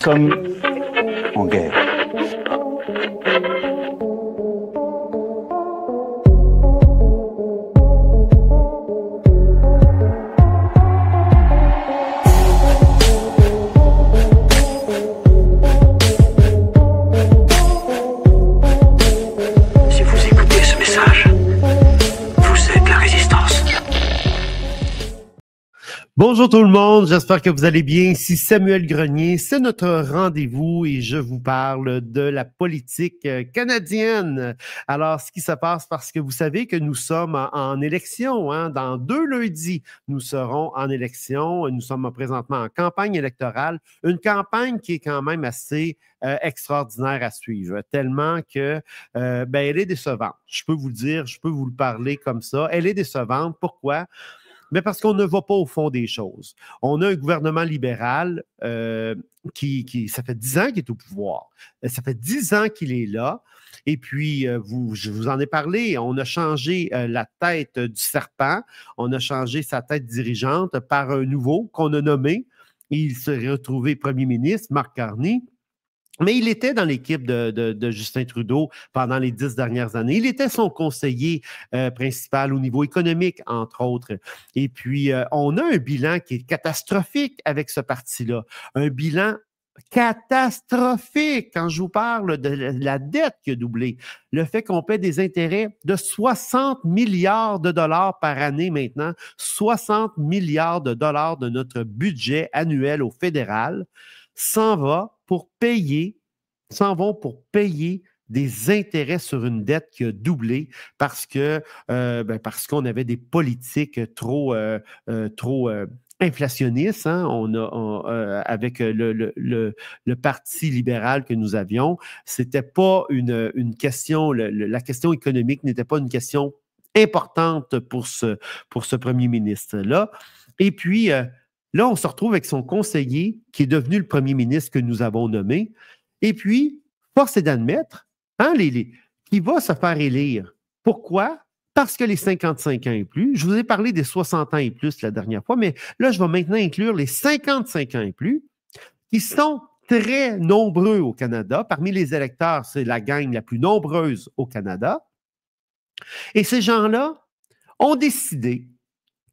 sommes en guerre. Si vous écoutez ce message, vous êtes la résistance. Bonjour tout le monde, j'espère que vous allez bien. Ici Samuel Grenier, c'est notre rendez-vous et je vous parle de la politique canadienne. Alors, ce qui se passe, parce que vous savez que nous sommes en élection, hein, dans 2 lundis, nous serons en élection. Nous sommes présentement en campagne électorale, une campagne qui est quand même assez extraordinaire à suivre, tellement que elle est décevante. Je peux vous le dire, je peux vous le parler comme ça. Elle est décevante. Pourquoi? Mais parce qu'on ne va pas au fond des choses. On a un gouvernement libéral qui ça fait 10 ans qu'il est au pouvoir. Ça fait 10 ans qu'il est là. Et puis, je vous en ai parlé, on a changé la tête du serpent, on a changé sa tête dirigeante par un nouveau qu'on a nommé. Il s'est retrouvé premier ministre, Marc Carney. Mais il était dans l'équipe de Justin Trudeau pendant les 10 dernières années. Il était son conseiller principal au niveau économique, entre autres. Et puis, on a un bilan qui est catastrophique avec ce parti-là. Un bilan catastrophique quand je vous parle de la dette qui a doublé. Le fait qu'on paie des intérêts de 60 milliards de dollars par année maintenant, 60 milliards de dollars de notre budget annuel au fédéral s'en vont pour payer des intérêts sur une dette qui a doublé parce qu'on avait des politiques trop inflationnistes, hein. Avec le Parti libéral que nous avions, c'était pas une question, la question économique n'était pas une question importante pour ce premier ministre-là. Et puis, là, on se retrouve avec son conseiller qui est devenu le premier ministre que nous avons nommé. Et puis, force est d'admettre, hein, qui va se faire élire. Pourquoi? Parce que les 55 ans et plus, je vous ai parlé des 60 ans et plus la dernière fois, mais là, je vais maintenant inclure les 55 ans et plus, qui sont très nombreux au Canada. Parmi les électeurs, c'est la gang la plus nombreuse au Canada. Et ces gens-là ont décidé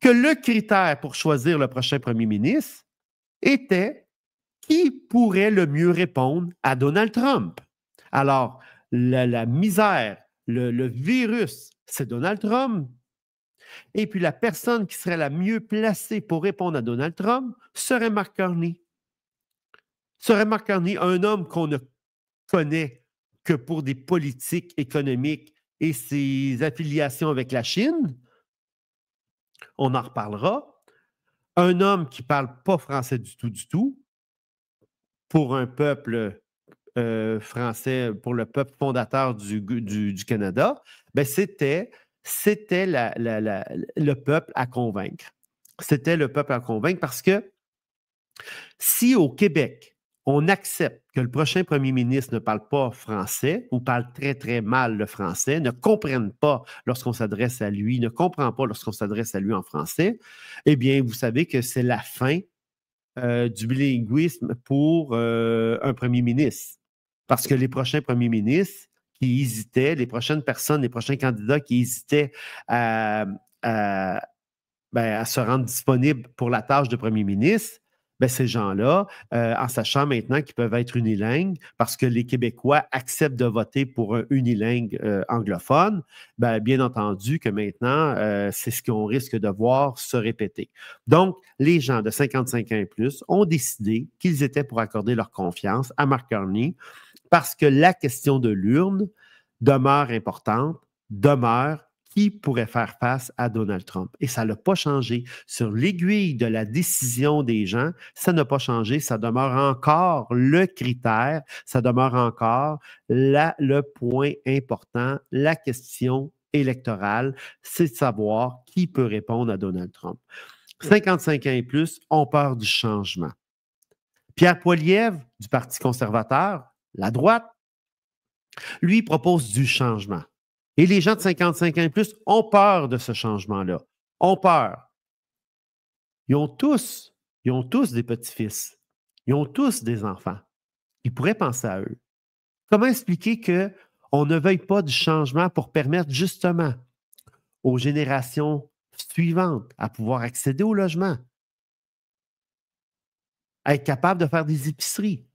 que le critère pour choisir le prochain premier ministre était qui pourrait le mieux répondre à Donald Trump. Alors, la misère, le virus, c'est Donald Trump. Et puis, la personne qui serait la mieux placée pour répondre à Donald Trump serait Mark Carney. Serait Mark Carney, un homme qu'on ne connaît que pour des politiques économiques et ses affiliations avec la Chine. On en reparlera. Un homme qui ne parle pas français du tout, pour un peuple français, pour le peuple fondateur du Canada, ben c'était le peuple à convaincre. C'était le peuple à convaincre parce que si au Québec, on accepte que le prochain premier ministre ne parle pas français ou parle très, très mal le français, ne comprenne pas lorsqu'on s'adresse à lui, ne comprend pas lorsqu'on s'adresse à lui en français, eh bien, vous savez que c'est la fin du bilinguisme pour un premier ministre. Parce que les prochains premiers ministres qui hésitaient, les prochaines personnes, les prochains candidats qui hésitaient à se rendre disponibles pour la tâche de premier ministre, ces gens-là, en sachant maintenant qu'ils peuvent être unilingues, parce que les Québécois acceptent de voter pour un unilingue anglophone, bien entendu que maintenant, c'est ce qu'on risque de voir se répéter. Donc, les gens de 55 ans et plus ont décidé qu'ils étaient pour accorder leur confiance à Mark Carney parce que la question de l'urne demeure importante, demeure qui pourrait faire face à Donald Trump. Et ça n'a pas changé. Sur l'aiguille de la décision des gens, ça n'a pas changé. Ça demeure encore le critère, ça demeure encore le point important, la question électorale, c'est de savoir qui peut répondre à Donald Trump. 55 ans et plus ont peur du changement. Pierre Poilievre, du Parti conservateur, la droite, lui propose du changement. Et les gens de 55 ans et plus ont peur de ce changement-là. Ont peur. Ils ont tous des petits-fils. Ils ont tous des enfants. Ils pourraient penser à eux. Comment expliquer qu'on ne veuille pas du changement pour permettre justement aux générations suivantes à pouvoir accéder au logement, à être capable de faire des épiceries,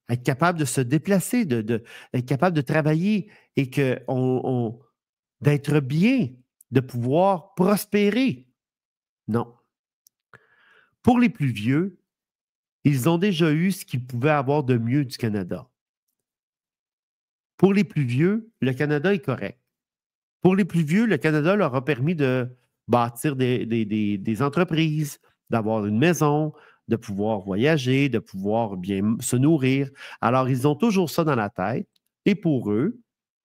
à être capable de se déplacer, être capable de travailler et d'être bien, de pouvoir prospérer? Non. Pour les plus vieux, ils ont déjà eu ce qu'ils pouvaient avoir de mieux du Canada. Pour les plus vieux, le Canada est correct. Pour les plus vieux, le Canada leur a permis de bâtir des entreprises, d'avoir une maison, de pouvoir voyager, de pouvoir bien se nourrir. Alors, ils ont toujours ça dans la tête. Et pour eux,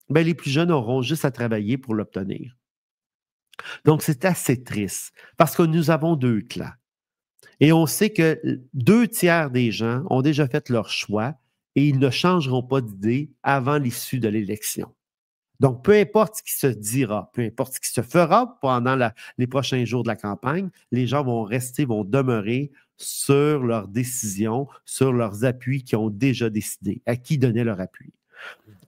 ben, les plus jeunes auront juste à travailler pour l'obtenir. Donc, c'est assez triste parce que nous avons deux clans. Et on sait que 2 tiers des gens ont déjà fait leur choix et ils ne changeront pas d'idée avant l'issue de l'élection. Donc, peu importe ce qui se dira, peu importe ce qui se fera pendant les prochains jours de la campagne, les gens vont demeurer sur leurs décisions, sur leurs appuis qui ont déjà décidé, à qui donner leur appui.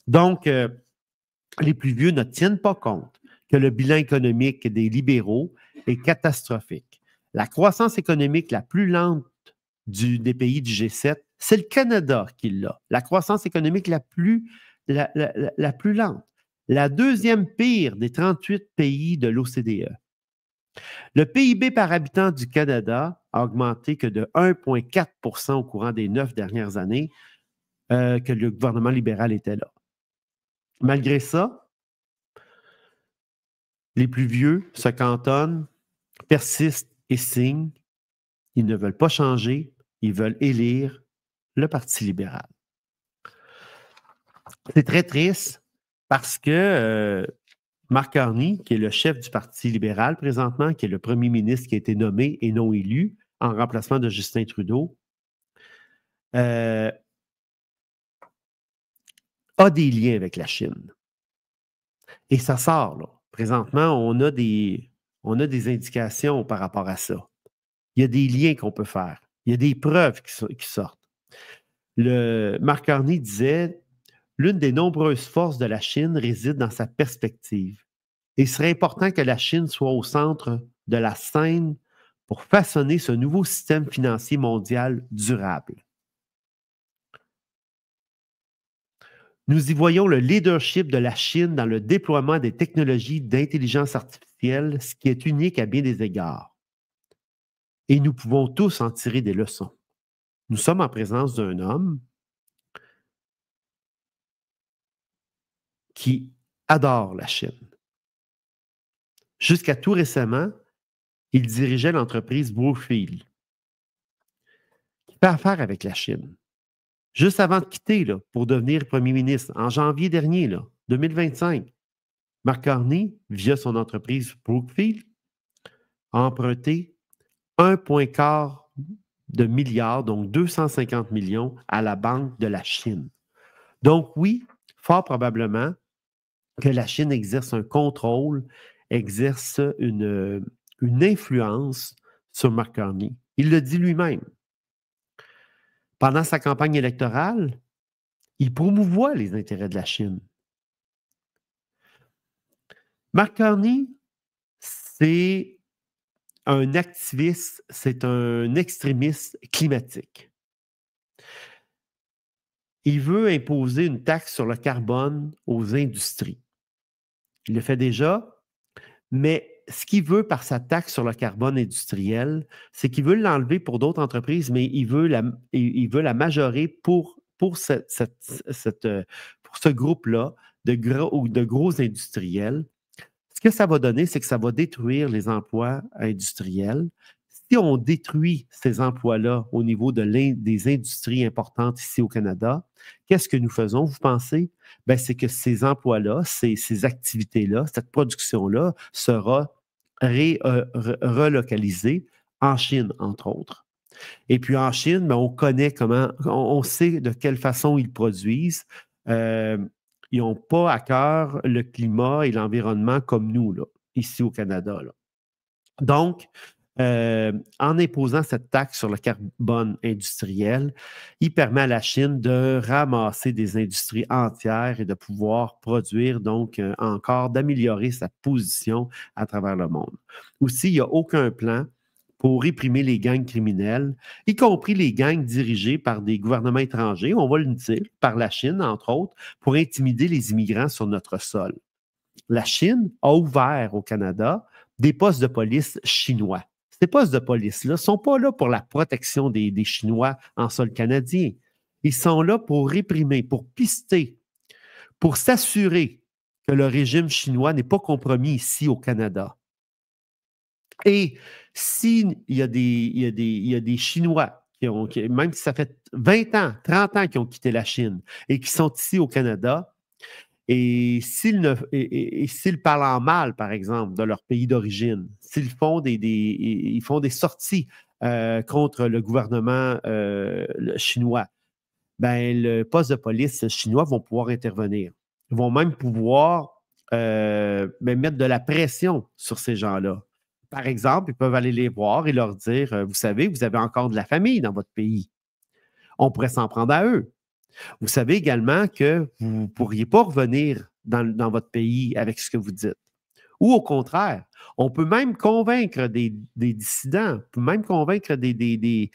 Donc, les plus vieux ne tiennent pas compte que le bilan économique des libéraux est catastrophique. La croissance économique la plus lente des pays du G7, c'est le Canada qui l'a. La croissance économique la plus lente. La deuxième pire des 38 pays de l'OCDE. Le PIB par habitant du Canada a augmenté que de 1,4 % au courant des 9 dernières années que le gouvernement libéral était là. Malgré ça, les plus vieux se cantonnent, persistent et signent. Ils ne veulent pas changer, ils veulent élire le Parti libéral. C'est très triste parce que Mark Carney, qui est le chef du Parti libéral présentement, qui est le premier ministre qui a été nommé et non élu en remplacement de Justin Trudeau, a des liens avec la Chine. Et ça sort, là. Présentement, on a des indications par rapport à ça. Il y a des liens qu'on peut faire. Il y a des preuves qui sortent. Mark Carney disait « L'une des nombreuses forces de la Chine réside dans sa perspective. Il serait important que la Chine soit au centre de la scène pour façonner ce nouveau système financier mondial durable. » Nous y voyons le leadership de la Chine dans le déploiement des technologies d'intelligence artificielle, ce qui est unique à bien des égards. Et nous pouvons tous en tirer des leçons. Nous sommes en présence d'un homme qui adore la Chine. Jusqu'à tout récemment, il dirigeait l'entreprise Brookfield, qui fait affaire avec la Chine. Juste avant de quitter là, pour devenir premier ministre, en janvier dernier, là, 2025, Mark Carney, via son entreprise Brookfield, a emprunté 1,4 de milliard, donc 250 millions, à la Banque de la Chine. Donc oui, fort probablement que la Chine exerce un contrôle, exerce une influence sur Mark Carney. Il le dit lui-même. Pendant sa campagne électorale, il promouvoit les intérêts de la Chine. Mark Carney, c'est un activiste, c'est un extrémiste climatique. Il veut imposer une taxe sur le carbone aux industries. Il le fait déjà, mais ce qu'il veut par sa taxe sur le carbone industriel, c'est qu'il veut l'enlever pour d'autres entreprises, mais il veut la majorer pour ce groupe-là de gros industriels. Ce que ça va donner, c'est que ça va détruire les emplois industriels. Si on détruit ces emplois-là au niveau des industries importantes ici au Canada, qu'est-ce que nous faisons, vous pensez? Ben, c'est que ces emplois-là, ces activités-là, cette production-là sera relocalisée en Chine, entre autres. Et puis en Chine, ben, on connaît on sait de quelle façon ils produisent. Ils n'ont pas à cœur le climat et l'environnement comme nous, là, ici au Canada. Là. Donc, en imposant cette taxe sur le carbone industriel, il permet à la Chine de ramasser des industries entières et de pouvoir produire, donc encore d'améliorer sa position à travers le monde. Aussi, il n'y a aucun plan pour réprimer les gangs criminels, y compris les gangs dirigés par des gouvernements étrangers, on va le dire, par la Chine, entre autres, pour intimider les immigrants sur notre sol. La Chine a ouvert au Canada des postes de police chinois. Ces postes de police-là ne sont pas là pour la protection des Chinois en sol canadien. Ils sont là pour réprimer, pour pister, pour s'assurer que le régime chinois n'est pas compromis ici au Canada. Et s'il y a des Chinois même si ça fait 20 ans, 30 ans qu'ils ont quitté la Chine et qui sont ici au Canada, et s'ils parlent en mal, par exemple, de leur pays d'origine, s'ils font ils font des sorties contre le gouvernement chinois, ben, le poste de police chinois vont pouvoir intervenir. Ils vont même pouvoir mettre de la pression sur ces gens-là. Par exemple, ils peuvent aller les voir et leur dire, vous savez, vous avez encore de la famille dans votre pays. On pourrait s'en prendre à eux. Vous savez également que vous ne pourriez pas revenir dans votre pays avec ce que vous dites. Ou au contraire, on peut même convaincre des dissidents, on peut même convaincre des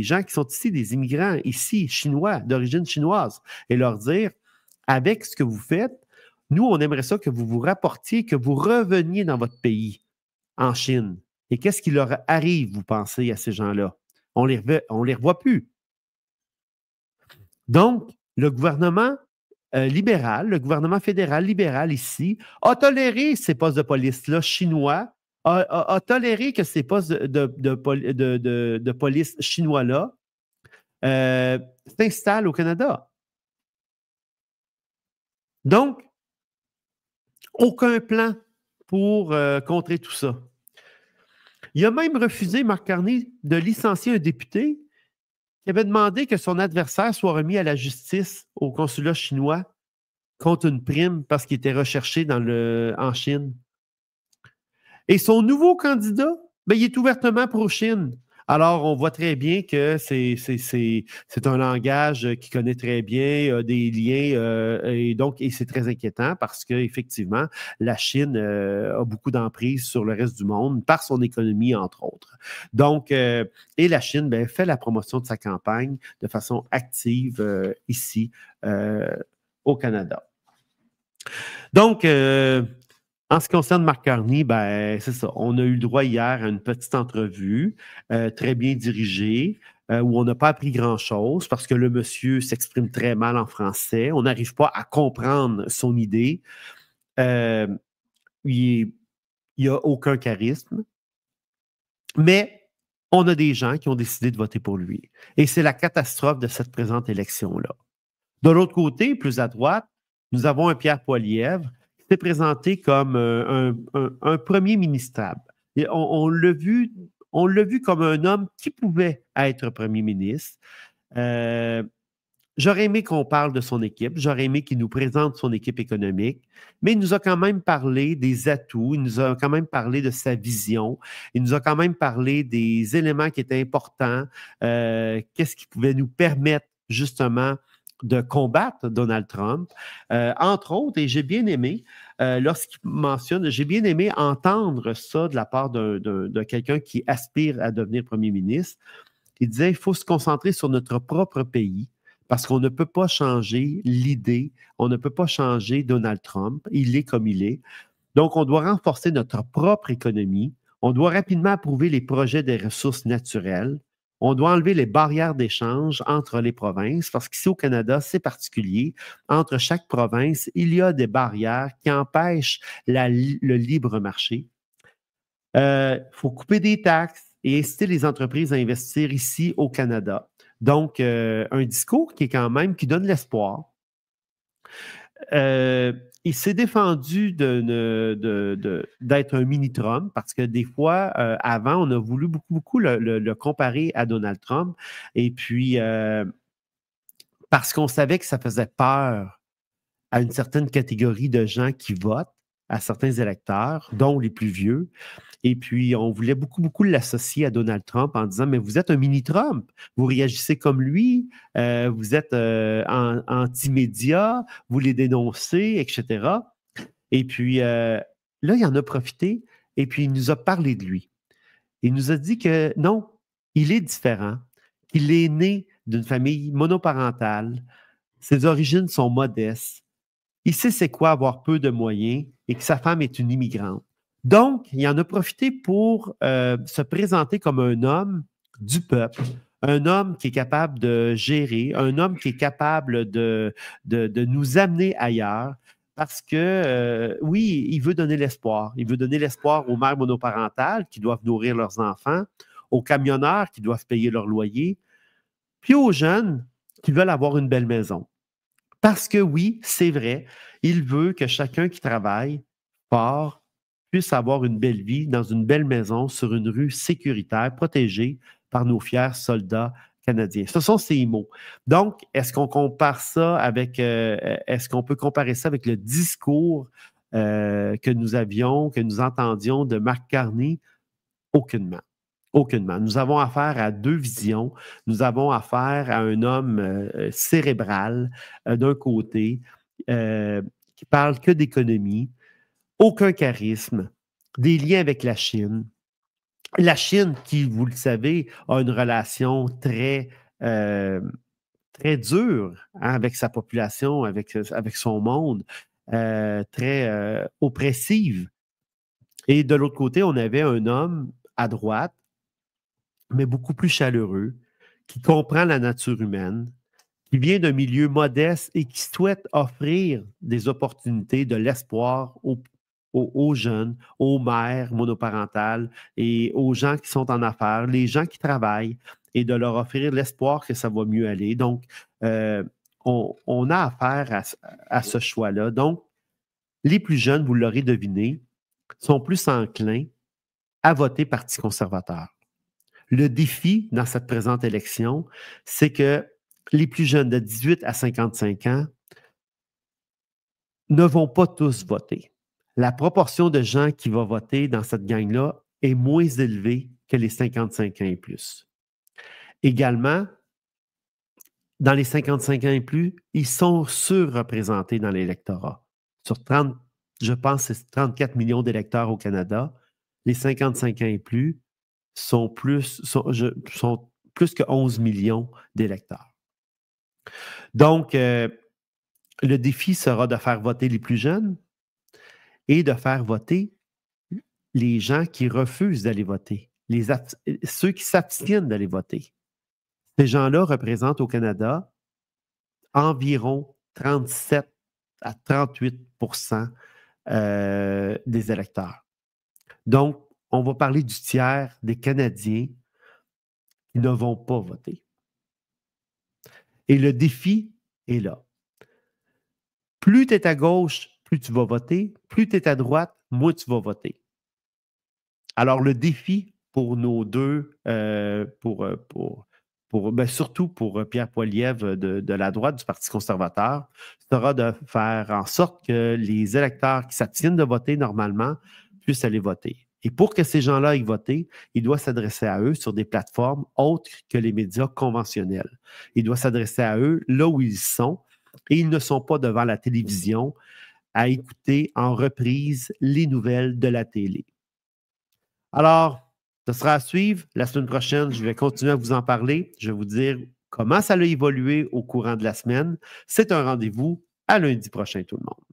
gens qui sont ici, des immigrants ici, chinois, d'origine chinoise, et leur dire, avec ce que vous faites, nous, on aimerait ça que vous vous rapportiez, que vous reveniez dans votre pays, en Chine. Et qu'est-ce qui leur arrive, vous pensez, à ces gens-là? On les revoit plus. Donc, le gouvernement libéral, le gouvernement fédéral libéral ici, a toléré ces postes de police-là chinois, a toléré que ces postes de police chinois-là s'installent au Canada. Donc, aucun plan pour contrer tout ça. Il a même refusé, Marc Carney, de licencier un député qui avait demandé que son adversaire soit remis à la justice au consulat chinois contre une prime parce qu'il était recherché en Chine. Et son nouveau candidat, ben, il est ouvertement pro-Chine. Alors, on voit très bien que c'est un langage qu'il connaît très bien, des liens, et c'est très inquiétant parce qu'effectivement, la Chine a beaucoup d'emprise sur le reste du monde par son économie, entre autres. Donc, et la Chine fait la promotion de sa campagne de façon active ici au Canada. Donc, en ce qui concerne Marc Carney, c'est ça. On a eu le droit hier à une petite entrevue très bien dirigée où on n'a pas appris grand-chose parce que le monsieur s'exprime très mal en français. On n'arrive pas à comprendre son idée. Il n'y a aucun charisme. Mais on a des gens qui ont décidé de voter pour lui. Et c'est la catastrophe de cette présente élection-là. De l'autre côté, plus à droite, nous avons un Pierre Poilievre qui s'est présenté comme un premier ministrable. Et on l'a vu comme un homme qui pouvait être premier ministre. J'aurais aimé qu'on parle de son équipe, j'aurais aimé qu'il nous présente son équipe économique, mais il nous a quand même parlé des atouts, il nous a quand même parlé de sa vision, il nous a quand même parlé des éléments qui étaient importants, qu'est-ce qui pouvait nous permettre justement de combattre Donald Trump, entre autres, et j'ai bien aimé, lorsqu'il mentionne, j'ai bien aimé entendre ça de la part de quelqu'un qui aspire à devenir premier ministre. Il disait, il faut se concentrer sur notre propre pays parce qu'on ne peut pas changer l'idée, on ne peut pas changer Donald Trump, il est comme il est. Donc, on doit renforcer notre propre économie, on doit rapidement approuver les projets des ressources naturelles, on doit enlever les barrières d'échange entre les provinces, parce qu'ici au Canada, c'est particulier. Entre chaque province, il y a des barrières qui empêchent le libre marché. Il faut couper des taxes et inciter les entreprises à investir ici au Canada. Donc, un discours qui donne l'espoir. Il s'est défendu d'être un mini-Trump parce que des fois, avant, on a voulu beaucoup le comparer à Donald Trump. Et puis, parce qu'on savait que ça faisait peur à une certaine catégorie de gens qui votent, à certains électeurs, dont les plus vieux. Et puis, on voulait beaucoup l'associer à Donald Trump en disant, mais vous êtes un mini-Trump, vous réagissez comme lui, vous êtes anti-média, vous les dénoncez, etc. Et puis, là, il en a profité et puis il nous a parlé de lui. Il nous a dit que non, il est différent, qu'il est né d'une famille monoparentale, ses origines sont modestes, il sait c'est quoi avoir peu de moyens et que sa femme est une immigrante. Donc, il en a profité pour se présenter comme un homme du peuple, un homme qui est capable de gérer, un homme qui est capable de nous amener ailleurs. Parce que, oui, il veut donner l'espoir. Il veut donner l'espoir aux mères monoparentales qui doivent nourrir leurs enfants, aux camionneurs qui doivent payer leur loyer, puis aux jeunes qui veulent avoir une belle maison. Parce que oui, c'est vrai, il veut que chacun qui travaille fort puisse avoir une belle vie dans une belle maison sur une rue sécuritaire, protégée par nos fiers soldats canadiens. Ce sont ces mots. Donc, est-ce qu'on compare ça avec, est-ce qu'on peut comparer ça avec le discours que nous avions, que nous entendions de Mark Carney? Aucunement. Aucunement. Nous avons affaire à deux visions. Nous avons affaire à un homme cérébral d'un côté, qui parle que d'économie, aucun charisme, des liens avec la Chine. La Chine, qui, vous le savez, a une relation très dure avec sa population, avec son monde, très oppressive. Et de l'autre côté, on avait un homme à droite, mais beaucoup plus chaleureux, qui comprend la nature humaine, qui vient d'un milieu modeste et qui souhaite offrir des opportunités, de l'espoir aux jeunes, aux mères monoparentales et aux gens qui sont en affaires, les gens qui travaillent, et de leur offrir l'espoir que ça va mieux aller. Donc, on a affaire à ce choix-là. Donc, les plus jeunes, vous l'aurez deviné, sont plus enclins à voter Parti conservateur. Le défi dans cette présente élection, c'est que les plus jeunes de 18 à 55 ans ne vont pas tous voter. La proportion de gens qui vont voter dans cette gang-là est moins élevée que les 55 ans et plus. Également, dans les 55 ans et plus, ils sont surreprésentés dans l'électorat. Sur 30, je pense que c'est 34 millions d'électeurs au Canada, les 55 ans et plus sont plus que 11 millions d'électeurs. Donc, le défi sera de faire voter les plus jeunes et de faire voter les gens qui refusent d'aller voter, ceux qui s'abstiennent d'aller voter. Ces gens-là représentent au Canada environ 37 à 38 des électeurs. Donc, on va parler du tiers des Canadiens qui ne vont pas voter. Et le défi est là. Plus tu es à gauche, plus tu vas voter. Plus tu es à droite, moins tu vas voter. Alors, le défi pour nos deux, surtout pour Pierre Poilievre de la droite du Parti conservateur, sera de faire en sorte que les électeurs qui s'abstiennent de voter normalement puissent aller voter. Et pour que ces gens-là aillent voter, il doit s'adresser à eux sur des plateformes autres que les médias conventionnels. Il doit s'adresser à eux là où ils sont et ils ne sont pas devant la télévision à écouter en reprise les nouvelles de la télé. Alors, ce sera à suivre. La semaine prochaine, je vais continuer à vous en parler. Je vais vous dire comment ça a évolué au courant de la semaine. C'est un rendez-vous à lundi prochain, tout le monde.